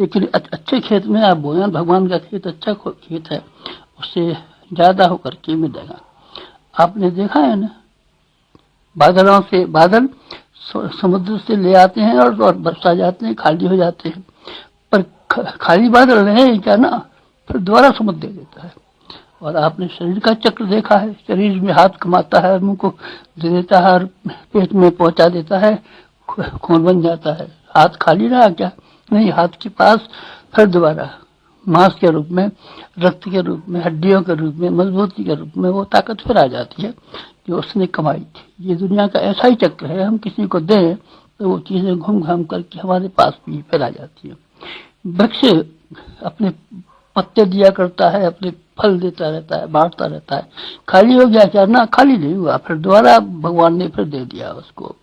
लेकिन अच्छे खेत में आप बोए, भगवान का खेत अच्छा खेत है, उससे ज्यादा होकर के मिलेगा। आपने देखा है ना, बादल समुद्र से ले आते हैं और बरसा जाते हैं, खाली हो जाते हैं, पर खाली बादल रहे क्या ना, फिर दोबारा समुद्र दे देता है। और आपने शरीर का चक्र देखा है, शरीर में हाथ कमाता है, मुंह को दे देता है और पेट में पहुंचा देता है, खून बन जाता है। हाथ खाली रहा क्या? नहीं, हाथ के पास फिर दोबारा मांस के रूप में, रक्त के रूप में, हड्डियों के रूप में, मजबूती के रूप में वो ताकत फिर आ जाती है जो उसने कमाई थी। ये दुनिया का ऐसा ही चक्र है, हम किसी को दें तो वो चीजें घूम घाम करके हमारे पास भी फिर आ जाती है। वृक्ष अपने पत्ते दिया करता है, अपने फल देता रहता है, बांटता रहता है। खाली हो गया क्या? ना, खाली नहीं हुआ, फिर दोबारा भगवान ने फिर दे दिया उसको।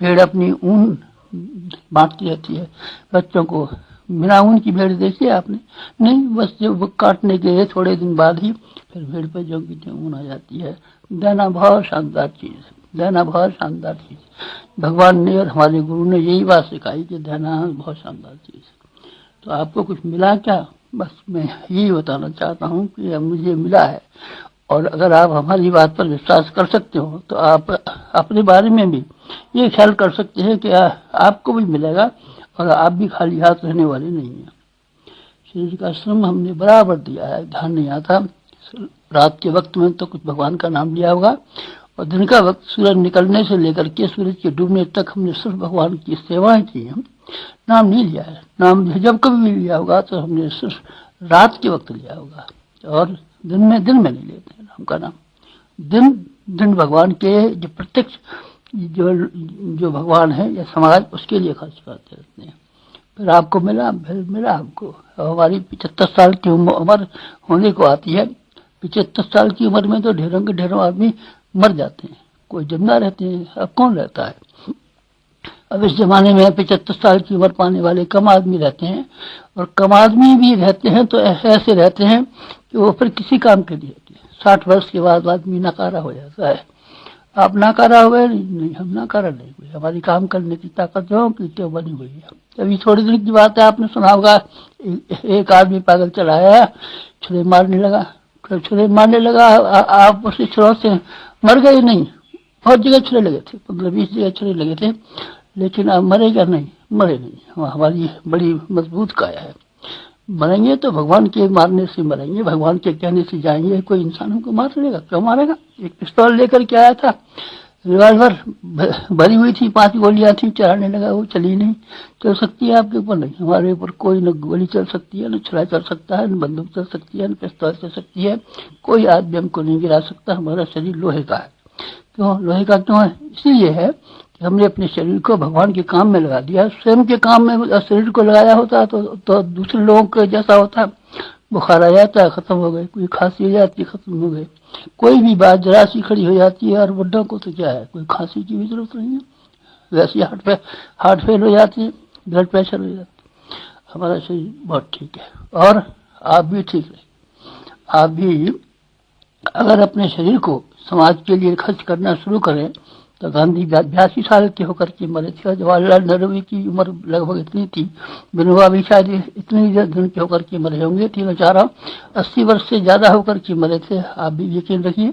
भेड़ अपनी ऊन बांटती रहती है बच्चों को। बिना ऊन की भेड़ देखी है आपने? नहीं, बस जब काटने के थोड़े दिन बाद ही फिर भेड़ पर जो की ऊन आ जाती है। देना बहुत शानदार चीज है, देना बहुत शानदार चीज। भगवान ने और हमारे गुरु ने यही बात सिखाई कि देना बहुत शानदार चीज है। तो आपको कुछ मिला क्या? बस मैं यही बताना चाहता हूँ कि मुझे मिला है, और अगर आप हमारी बात पर विश्वास कर सकते हो तो आप अपने बारे में भी ये ख्याल कर सकते हैं कि आपको भी मिलेगा और आप भी खाली हाथ रहने वाले नहीं हैं। शरीर का श्रम हमने बराबर दिया है, ध्यान नहीं आता। रात के वक्त में तो कुछ भगवान का नाम लिया होगा, और दिन का वक्त सूरज निकलने से लेकर के सूरज के डूबने तक हमने सिर्फ भगवान की सेवाएं की हैं, नाम नहीं लिया है। नाम जब कभी भी लिया होगा तो हमने सिर्फ रात के वक्त लिया होगा, और दिन में नहीं लेते हैं नाम का नाम। दिन भगवान के जो प्रत्यक्ष जो भगवान है या समाज, उसके लिए खर्च करते रहते हैं। फिर आपको मिला आपको। हमारी 75 साल की उम्र होने को आती है। 75 साल की उम्र में तो ढेरों के ढेरों आदमी मर जाते हैं, कोई जिंदा रहते हैं। अब कौन रहता है? अब इस जमाने में 75 साल की उम्र पाने वाले कम आदमी रहते हैं, और कम आदमी भी रहते हैं तो ऐसे रहते हैं कि वो फिर किसी काम के नहीं रहते। 60 वर्ष के बाद आदमी नाकारा हो जाता है। आप नाकारा हो गए? नहीं, हम नाकारा नहीं हुए। हमारी काम करने की ताकत जो की क्यों बनी हुई है। अभी थोड़ी दिन की बात है, आपने सुना होगा एक आदमी पैदल चला आया, छुरे मारने लगा। छुरे मारने लगा, आप उसी छुरों से मर गए? नहीं, बहुत जगह छुरे लगे थे, 15-20 जगह छुरे लगे थे, लेकिन आप मरे क्या? नहीं, मरे नहीं। हमारी बड़ी मजबूत काया है। मरेंगे तो भगवान के मारने से मरेंगे, भगवान के कहने से जाएंगे। कोई इंसान हमको मार लेगा? क्यों मारेगा? एक पिस्तौल लेकर के आया था, रिवाल्वर भरी हुई थी, 5 गोलियां थी, चलाने लगा, वो चली नहीं। चल सकती है आपके ऊपर? नहीं, हमारे ऊपर कोई न गोली चल सकती है, न छुरा चल सकता है, न बंदूक चल सकती है, न पिस्तौल चल सकती है। कोई आदमी हमको नहीं गिरा सकता। हमारा शरीर लोहे का है। क्यों लोहे का? क्यों है? इसीलिए है कि हमने अपने शरीर को भगवान के काम में लगा दिया। स्वयं के काम में शरीर को लगाया होता तो दूसरे लोगों के जैसा होता। बुखार आ जाता है, खत्म हो गए। कोई खांसी हो जाती है, खत्म हो गए। कोई भी बात जरा सी खड़ी हो जाती है, और बुढ़ों को तो क्या है, कोई खांसी की भी जरूरत नहीं है। वैसे हार्ट फेल हो जाती है, ब्लड प्रेशर हो जाता है। हमारा शरीर बहुत ठीक है, और आप भी ठीक रहे। आप भी अगर अपने शरीर को समाज के लिए खर्च करना शुरू करें तो गांधी 82 साल के होकर के मरे थे। जवाहरलाल नेहरू की उम्र लगभग इतनी थी। विनोबा भी शायद इतनी दिन के होकर के मरे होंगे, 3-4-80 वर्ष से ज्यादा होकर के मरे थे। आप भी यकीन रखिए,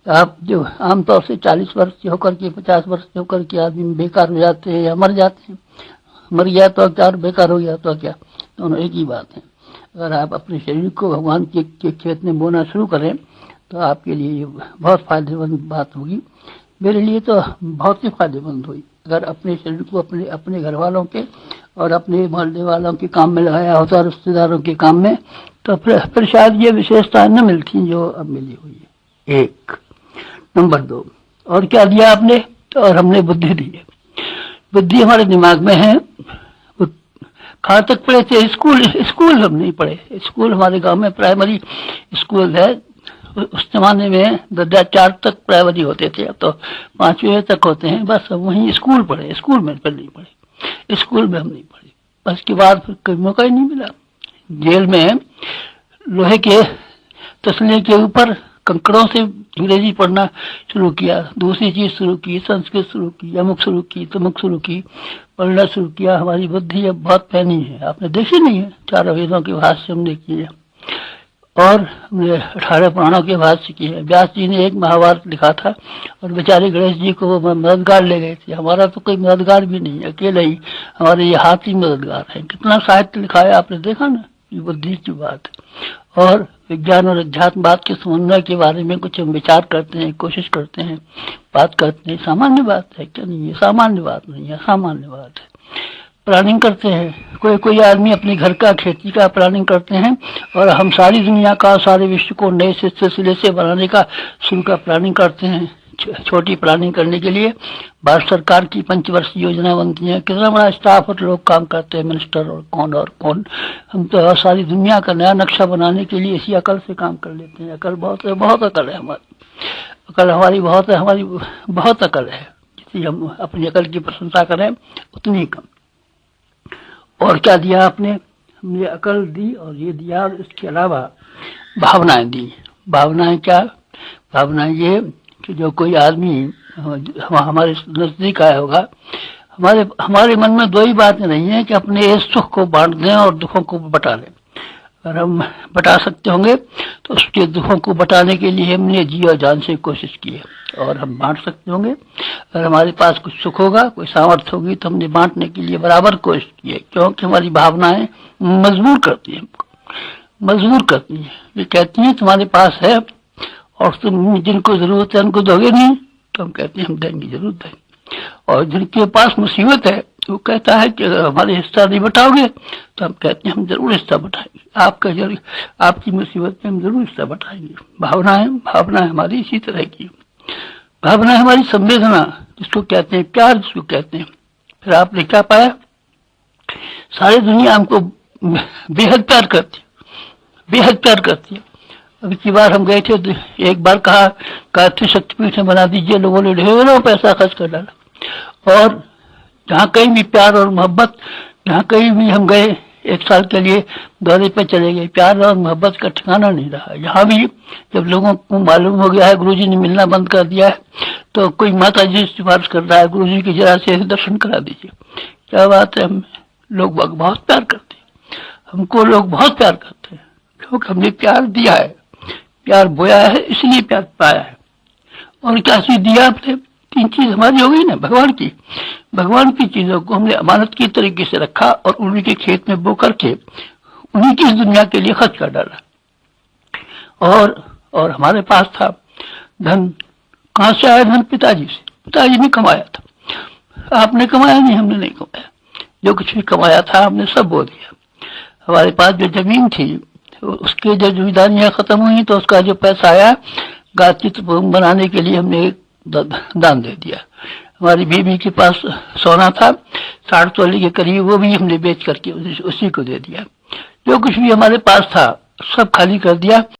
आप जो आमतौर से 40 वर्ष के होकर के, 50 वर्ष के होकर के आदमी बेकार हो जाते हैं या मर जाते हैं। मर गया तो क्या, बेकार हो गया तो क्या, दोनों एक ही बात है। अगर आप अपने शरीर को भगवान के खेत में बोना शुरू करें तो आपके लिए बहुत फायदेमंद बात होगी। मेरे लिए तो बहुत ही फायदेमंद हुई। अगर अपने शरीर को अपने घर वालों के और अपने मोहल्ले वालों के काम में लगाया होता, रिश्तेदारों के काम में, तो फिर शायद ये विशेषताएं न मिलती जो अब मिली हुई है। 1 नंबर 2, और क्या दिया आपने? और हमने बुद्धि दी है। बुद्धि हमारे दिमाग में है। कहाँ तक पढ़े थे? स्कूल हम नहीं पढ़े। स्कूल हमारे गांव में प्राइमरी स्कूल है। उस जमाने में 4 तक प्राइमरी होते थे, अब तो 5वीं तक होते हैं। बस हम वहीं स्कूल पढ़े, स्कूल में फिर नहीं पढ़े, स्कूल में हम नहीं पढ़े। बस के बाद फिर कोई मौका ही नहीं मिला। जेल में लोहे के तसले के ऊपर कंकड़ों से अंग्रेजी पढ़ना शुरू किया, दूसरी चीज शुरू की, संस्कृत शुरू की, अमुक शुरू की, तमुक शुरू की, पढ़ना शुरू किया। हमारी बुद्धि अब बहुत पैनी है, आपने देखी नहीं है। 4 वेदों के भाष्य हमने किए और हमने 18 पुराणों के भाष्य किए। व्यास जी ने एक महाभारत लिखा था और बेचारे गणेश जी को वो मददगार ले गए थे। हमारा तो कोई मददगार भी नहीं है, अकेले ही हमारे ये हाथ ही मददगार है। कितना साहित्य लिखा है आपने देखा ना, ये बुद्धि की बात है। और विज्ञान और अध्यात्मवाद के समन्वय के बारे में कुछ हम विचार करते हैं, कोशिश करते हैं, बात करते हैं। सामान्य बात है क्या? नहीं, ये सामान्य बात नहीं है, असामान्य बात है। प्लानिंग करते हैं, कोई कोई आदमी अपने घर का, खेती का प्लानिंग करते हैं और हम सारी दुनिया का, सारे विश्व को नए सिलसिले से बनाने का शुरू का प्लानिंग करते हैं। छोटी प्लानिंग करने के लिए भारत सरकार की पंचवर्षीय योजना बनती है, कितना बड़ा स्टाफ और लोग काम करते हैं, मिनिस्टर और कौन। हम तो सारी दुनिया का नया नक्शा बनाने के लिए इसी अकल से काम कर लेते हैं। अकल बहुत है, बहुत अकल है हमारी, अकल हमारी बहुत है, हमारी बहुत अकल है। जितनी हम अपनी अकल की प्रशंसा करें उतनी कम। और क्या दिया आपने? हमने अकल दी और ये दिया, और इसके अलावा भावनाएं दी। भावनाएं क्या? भावनाएं ये कि जो कोई आदमी हमारे नजदीक आया होगा, हमारे मन में 2 ही बातें नहीं है कि अपने इस सुख को बांट दें और दुखों को बटा लें। अगर हम बटा सकते होंगे तो उसके दुखों को बटाने के लिए हमने जी और जान से कोशिश की है। और हम बांट सकते होंगे, अगर हमारे पास कुछ सुख होगा, कोई सामर्थ्य होगी, तो हमने बांटने के लिए बराबर कोशिश की है। क्योंकि हमारी भावनाएं मजबूर करती है, हमको मजबूर करती है। ये कहती हैं तुम्हारे पास है और तुम जिनको जरूरत है उनको दोगे नहीं, तो हम कहते हैं हम देंगे, जरूर देंगे। और जिनके पास मुसीबत है वो कहता है कि अगर हमारे हिस्सा नहीं बटाओगे, तो हम कहते हैं हम जरूर हिस्सा बटाएंगे, आपकी मुसीबत में हम जरूर हिस्सा बटाएंगे। भावना हमारी इसी तरह की। भावना हमारी संवेदना, जिसको कहते हैं प्यार, जिसको कहते हैं। फिर आपने क्या पाया? सारी दुनिया हमको बेहद प्यार करती है, बेहद प्यार करती है। अब की बार हम गए थे, एक बार कहा गायत्री शक्तिपीठ बना दीजिए, लोगों ने ढेरों पैसा खर्च कर डाला। और जहाँ कहीं भी प्यार और मोहब्बत, जहाँ कहीं भी हम गए, 1 साल के लिए दौरे पे चले गए, प्यार और मोहब्बत का ठिकाना नहीं रहा। यहाँ भी जब लोगों को मालूम हो गया है गुरुजी ने मिलना बंद कर दिया है, तो कोई माता जी सिफारिश कर रहा है, गुरुजी की जरा से दर्शन करा दीजिए। क्या बात है, हम लोग बहुत प्यार करते हैं, हमको लोग बहुत प्यार करते हैं, क्योंकि हमने प्यार दिया है, प्यार बोया है, इसलिए प्यार पाया है। और क्या चीज दिया आपने? 3 चीज हमारी हो गई ना, भगवान की चीजों को हमने अमानत की तरीके से रखा और उन्हीं के खेत में बो करके उन्हीं की इस दुनिया के लिए खर्च कर डाला। और हमारे पास था धन। कहाँ से आया धन? पिताजी से, पिताजी ने कमाया था। आपने कमाया नहीं, हमने नहीं कमाया। जो कुछ भी कमाया था हमने सब बो दिया। हमारे पास जो जमीन थी उसके जो जिम्मेदारियां खत्म हुई, तो उसका जो पैसा आया गायत्री बनाने के लिए हमने दान दे दिया। हमारी बीवी के पास सोना था 60 तोले के करीब, वो भी हमने बेच करके उसी को दे दिया। जो कुछ भी हमारे पास था सब खाली कर दिया।